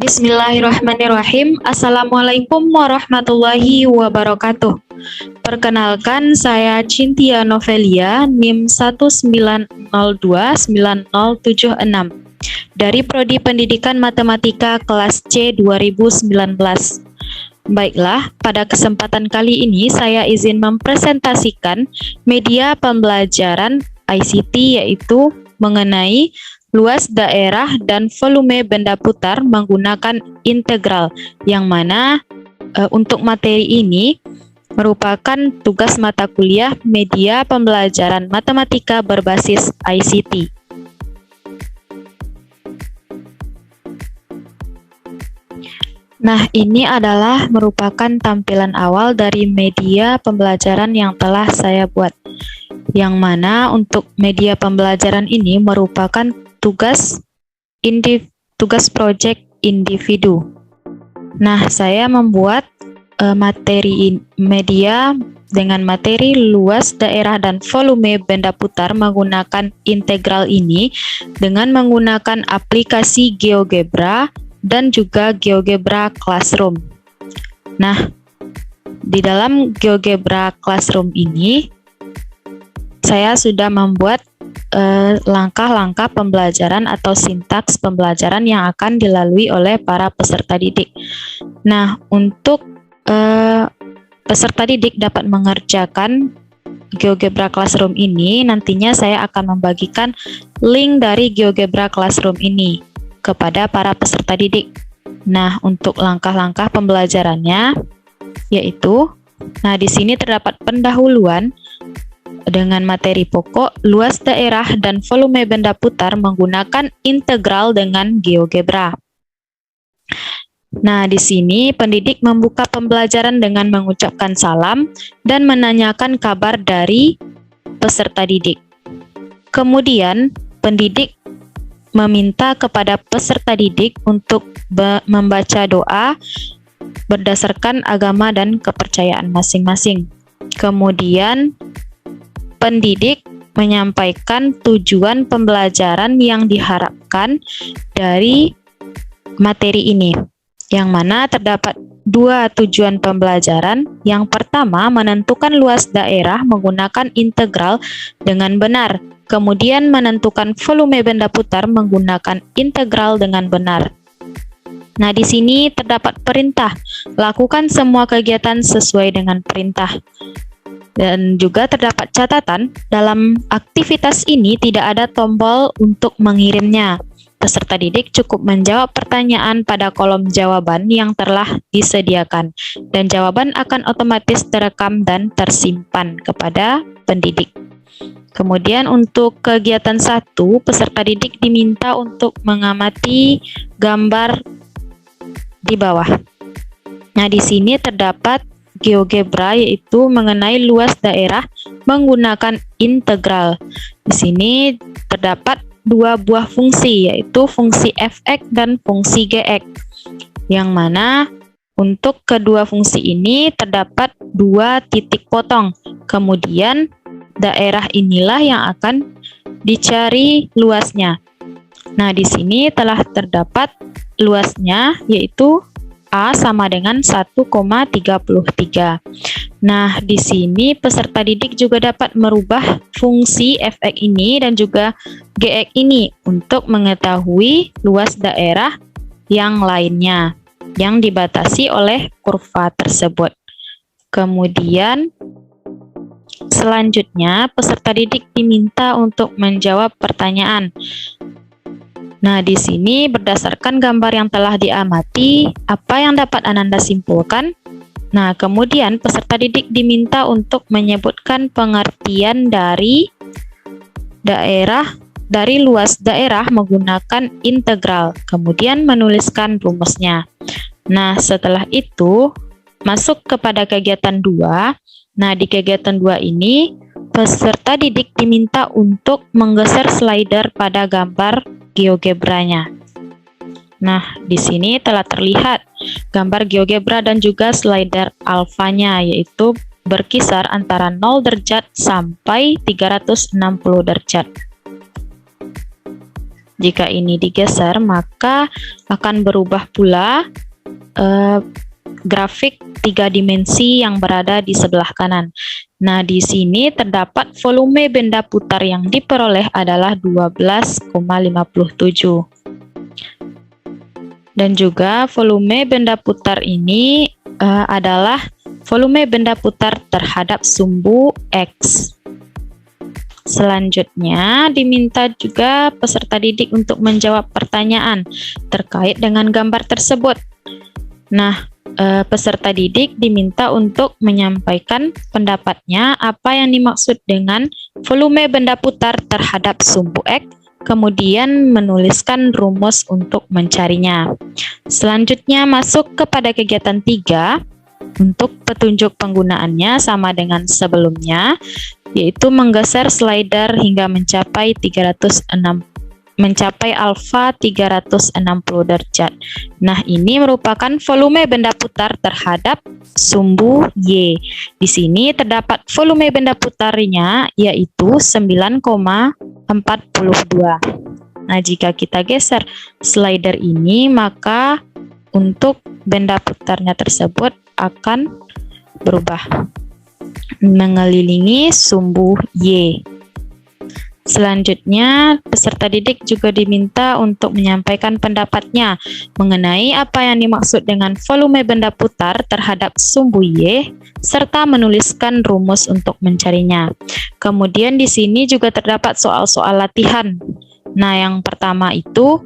Bismillahirrahmanirrahim. Assalamualaikum warahmatullahi wabarakatuh. Perkenalkan, saya Cintia Novelia, NIM 190290076 dari Prodi Pendidikan Matematika kelas C 2019. Baiklah, pada kesempatan kali ini saya izin mempresentasikan media pembelajaran ICT, yaitu mengenai luas daerah dan volume benda putar menggunakan integral, yang mana untuk materi ini merupakan tugas mata kuliah media pembelajaran matematika berbasis ICT. Nah, ini adalah merupakan tampilan awal dari media pembelajaran yang telah saya buat, yang mana untuk media pembelajaran ini merupakan tugas proyek individu. Nah, saya membuat materi media dengan materi luas daerah dan volume benda putar menggunakan integral ini dengan menggunakan aplikasi GeoGebra dan juga GeoGebra Classroom. Nah, di dalam GeoGebra Classroom ini saya sudah membuat langkah-langkah pembelajaran atau sintaks pembelajaran yang akan dilalui oleh para peserta didik. Nah, untuk peserta didik dapat mengerjakan GeoGebra Classroom ini, nantinya saya akan membagikan link dari GeoGebra Classroom ini kepada para peserta didik. Nah, untuk langkah-langkah pembelajarannya yaitu, nah di sini terdapat pendahuluan dengan materi pokok, luas daerah dan volume benda putar menggunakan integral dengan GeoGebra. Nah, di sini pendidik membuka pembelajaran dengan mengucapkan salam dan menanyakan kabar dari peserta didik. Kemudian, pendidik meminta kepada peserta didik untuk membaca doa berdasarkan agama dan kepercayaan masing-masing. Kemudian, pendidik menyampaikan tujuan pembelajaran yang diharapkan dari materi ini, yang mana terdapat dua tujuan pembelajaran. Yang pertama, menentukan luas daerah menggunakan integral dengan benar. Kemudian, menentukan volume benda putar menggunakan integral dengan benar. Nah, di sini terdapat perintah, lakukan semua kegiatan sesuai dengan perintah. Dan juga terdapat catatan, dalam aktivitas ini tidak ada tombol untuk mengirimnya. Peserta didik cukup menjawab pertanyaan pada kolom jawaban yang telah disediakan, dan jawaban akan otomatis terekam dan tersimpan kepada pendidik. Kemudian untuk kegiatan 1, peserta didik diminta untuk mengamati gambar di bawah. Nah, di sini terdapat GeoGebra, yaitu mengenai luas daerah menggunakan integral. Di sini terdapat dua buah fungsi, yaitu fungsi fx dan fungsi gx, yang mana untuk kedua fungsi ini terdapat dua titik potong. Kemudian daerah inilah yang akan dicari luasnya. Nah, di sini telah terdapat luasnya, yaitu A sama dengan 1,33. Nah, di sini peserta didik juga dapat merubah fungsi fx ini dan juga gx ini untuk mengetahui luas daerah yang lainnya yang dibatasi oleh kurva tersebut. Kemudian, selanjutnya peserta didik diminta untuk menjawab pertanyaan. Nah, di sini berdasarkan gambar yang telah diamati, apa yang dapat Ananda simpulkan? Nah, kemudian peserta didik diminta untuk menyebutkan pengertian dari luas daerah menggunakan integral, kemudian menuliskan rumusnya. Nah, setelah itu masuk kepada kegiatan 2. Nah, di kegiatan 2 ini peserta didik diminta untuk menggeser slider pada gambar GeoGebra-nya. Nah, di sini telah terlihat gambar GeoGebra dan juga slider alfanya, yaitu berkisar antara 0 derajat sampai 360 derajat. Jika ini digeser, maka akan berubah pula grafik 3 dimensi yang berada di sebelah kanan. Nah, di sini terdapat volume benda putar yang diperoleh adalah 12,57. Dan juga volume benda putar ini adalah volume benda putar terhadap sumbu X. Selanjutnya, diminta juga peserta didik untuk menjawab pertanyaan terkait dengan gambar tersebut. Nah, peserta didik diminta untuk menyampaikan pendapatnya apa yang dimaksud dengan volume benda putar terhadap sumbu X, kemudian menuliskan rumus untuk mencarinya. Selanjutnya masuk kepada kegiatan 3. Untuk petunjuk penggunaannya sama dengan sebelumnya, yaitu menggeser slider hingga mencapai alfa 360 derajat. Nah, ini merupakan volume benda putar terhadap sumbu Y. Di sini terdapat volume benda putarnya yaitu 9,42. Nah, jika kita geser slider ini, maka untuk benda putarnya tersebut akan berubah mengelilingi sumbu Y. Selanjutnya, peserta didik juga diminta untuk menyampaikan pendapatnya mengenai apa yang dimaksud dengan volume benda putar terhadap sumbu Y, serta menuliskan rumus untuk mencarinya. Kemudian di sini juga terdapat soal-soal latihan. Nah, yang pertama itu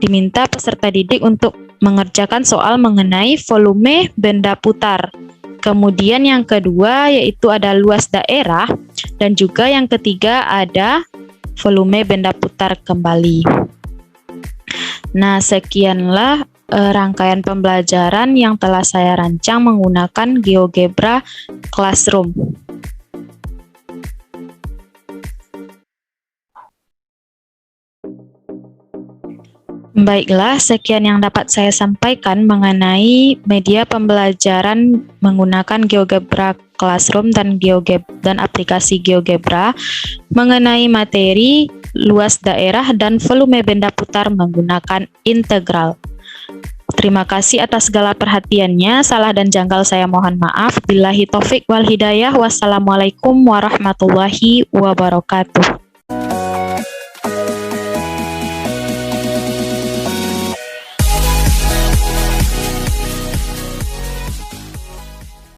diminta peserta didik untuk mengerjakan soal mengenai volume benda putar. Kemudian yang kedua yaitu ada luas daerah, dan juga yang ketiga ada volume benda putar kembali. Nah, sekianlah rangkaian pembelajaran yang telah saya rancang menggunakan GeoGebra Classroom. Baiklah, sekian yang dapat saya sampaikan mengenai media pembelajaran menggunakan GeoGebra Classroom dan aplikasi GeoGebra mengenai materi luas daerah dan volume benda putar menggunakan integral. Terima kasih atas segala perhatiannya. Salah dan janggal saya mohon maaf. Billahi taufik wal hidayah. Wassalamualaikum warahmatullahi wabarakatuh.